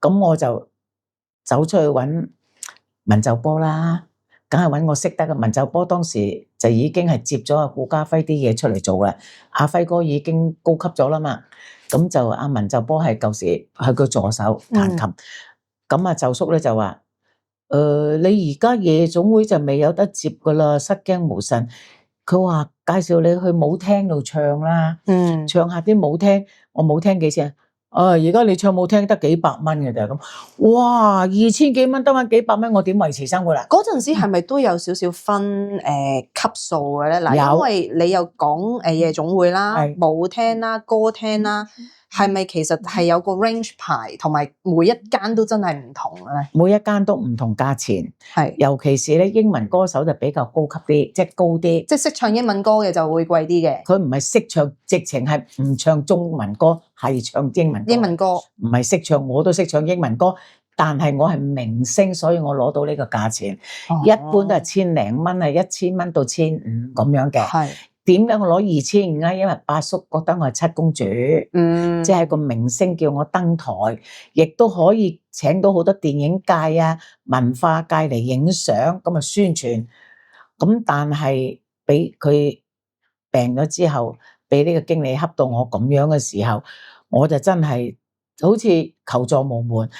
咁我就走出去揾文就波啦，梗係揾我識得嘅。文就波當時就已經係接咗阿顧嘉輝啲嘢出嚟做啦，阿輝哥已經高級咗啦嘛，咁就阿文就波係舊時係佢助手彈琴，咁啊就叔咧就話：你而家夜總會就未有得接噶啦，失驚無神。佢話介紹你去舞廳度唱啦，唱下啲舞廳，我舞廳幾錢啊？而家你唱舞廳得幾百蚊嘅咋咁？哇，2000幾蚊得返幾百蚊，我點維持生活啦？嗰陣時係咪都有少少分級數嘅咧？嗱，有因為你又講夜總會啦、係舞廳啦、歌廳啦，係咪其實係有個 range 牌，同埋每一間都真係唔同嘅咧？每一間都唔同價錢，係，尤其是咧英文歌手就比較高級啲，即係高啲。即係識唱英文歌嘅就會貴啲嘅。佢唔係識唱，直情係唔唱中文歌，係唱英文歌。英文歌唔係識唱，我都識唱英文歌，但係我係明星，所以我攞到呢個價錢。一般都係千零蚊，係1000蚊到1500咁樣嘅。係，點解我攞2500啊？因為八叔覺得我係七公主，即係個明星叫我登台，亦都可以請到好多電影界啊、文化界嚟影相，咁啊宣傳。咁但係俾佢病咗之後，俾呢個經理恰到我咁樣嘅時候，我就真係好似求助無門。